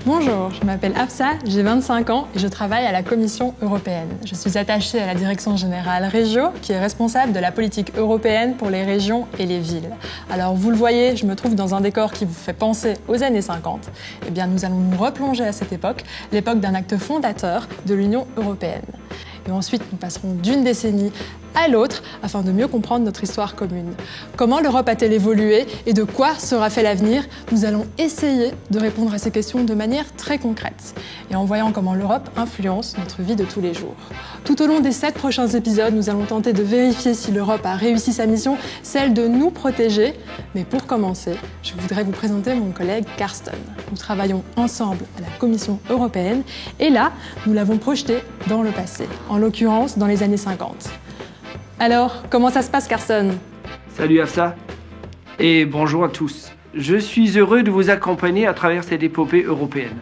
Bonjour, je m'appelle Afsa, j'ai 25 ans et je travaille à la Commission européenne. Je suis attachée à la Direction générale Régio, qui est responsable de la politique européenne pour les régions et les villes. Alors vous le voyez, je me trouve dans un décor qui vous fait penser aux années 50. Eh bien, nous allons nous replonger à cette époque, l'époque d'un acte fondateur de l'Union européenne. Et ensuite, nous passerons d'une décennie à l'autre afin de mieux comprendre notre histoire commune. Comment l'Europe a-t-elle évolué et de quoi sera fait l'avenir? Nous allons essayer de répondre à ces questions de manière très concrète et en voyant comment l'Europe influence notre vie de tous les jours. Tout au long des 7 prochains épisodes, nous allons tenter de vérifier si l'Europe a réussi sa mission, celle de nous protéger. Mais pour commencer, je voudrais vous présenter mon collègue Carsten. Nous travaillons ensemble à la Commission européenne et là, nous l'avons projeté dans le passé, en l'occurrence dans les années 50. Alors, comment ça se passe, Carsten? Salut Afsa et bonjour à tous. Je suis heureux de vous accompagner à travers cette épopée européenne.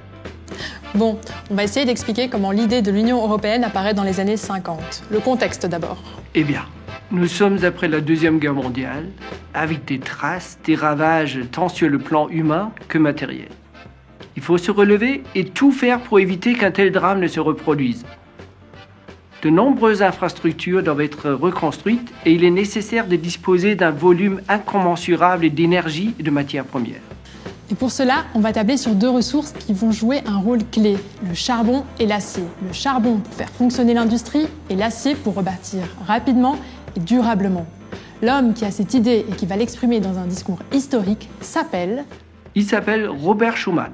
Bon, on va essayer d'expliquer comment l'idée de l'Union européenne apparaît dans les années 50. Le contexte d'abord. Eh bien, nous sommes après la Deuxième Guerre mondiale, avec des traces, des ravages tant sur le plan humain que matériel. Il faut se relever et tout faire pour éviter qu'un tel drame ne se reproduise. De nombreuses infrastructures doivent être reconstruites et il est nécessaire de disposer d'un volume incommensurable d'énergie et de matières premières. Et pour cela, on va tabler sur 2 ressources qui vont jouer un rôle clé, le charbon et l'acier. Le charbon pour faire fonctionner l'industrie et l'acier pour rebâtir rapidement et durablement. L'homme qui a cette idée et qui va l'exprimer dans un discours historique s'appelle... Il s'appelle Robert Schuman.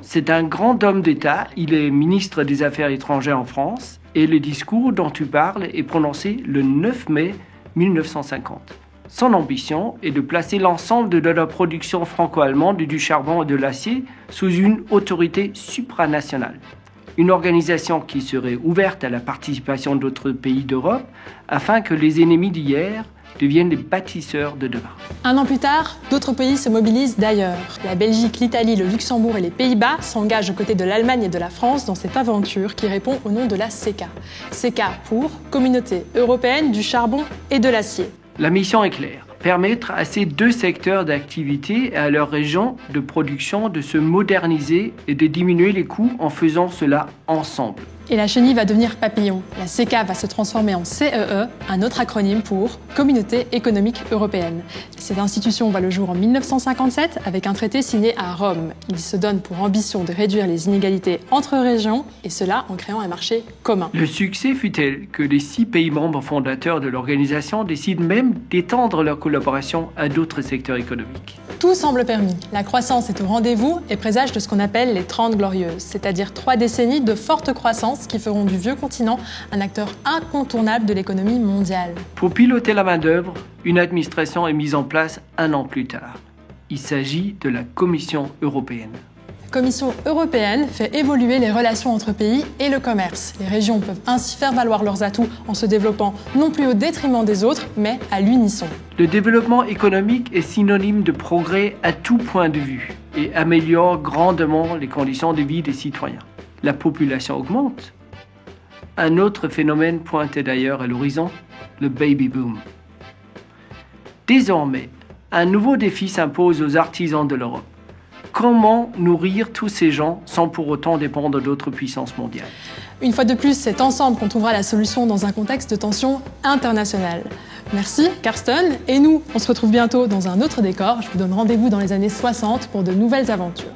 C'est un grand homme d'État, il est ministre des Affaires étrangères en France et le discours dont tu parles est prononcé le 9 mai 1950. Son ambition est de placer l'ensemble de la production franco-allemande du charbon et de l'acier sous une autorité supranationale. Une organisation qui serait ouverte à la participation d'autres pays d'Europe afin que les ennemis d'hier deviennent les bâtisseurs de demain. Un an plus tard, d'autres pays se mobilisent d'ailleurs. La Belgique, l'Italie, le Luxembourg et les Pays-Bas s'engagent aux côtés de l'Allemagne et de la France dans cette aventure qui répond au nom de la CECA. CECA pour Communauté européenne du charbon et de l'acier. La mission est claire, permettre à ces 2 secteurs d'activité et à leur région de production de se moderniser et de diminuer les coûts en faisant cela ensemble. Et la chenille va devenir papillon. La CECA va se transformer en CEE, un autre acronyme pour Communauté économique européenne. Cette institution voit le jour en 1957 avec un traité signé à Rome. Il se donne pour ambition de réduire les inégalités entre régions, et cela en créant un marché commun. Le succès fut tel que les 6 pays membres fondateurs de l'organisation décident même d'étendre leur collaboration à d'autres secteurs économiques. Tout semble permis. La croissance est au rendez-vous et présage de ce qu'on appelle les 30 glorieuses, c'est-à-dire 3 décennies de forte croissance qui feront du vieux continent un acteur incontournable de l'économie mondiale. Pour piloter la main-d'œuvre, une administration est mise en place 1 an plus tard. Il s'agit de la Commission européenne. La Commission européenne fait évoluer les relations entre pays et le commerce. Les régions peuvent ainsi faire valoir leurs atouts en se développant non plus au détriment des autres, mais à l'unisson. Le développement économique est synonyme de progrès à tout point de vue et améliore grandement les conditions de vie des citoyens. La population augmente. Un autre phénomène pointait d'ailleurs à l'horizon, le baby boom. Désormais, un nouveau défi s'impose aux artisans de l'Europe. Comment nourrir tous ces gens sans pour autant dépendre d'autres puissances mondiales? Une fois de plus, c'est ensemble qu'on trouvera la solution dans un contexte de tension internationale. Merci, Carsten. Et nous, on se retrouve bientôt dans un autre décor. Je vous donne rendez-vous dans les années 60 pour de nouvelles aventures.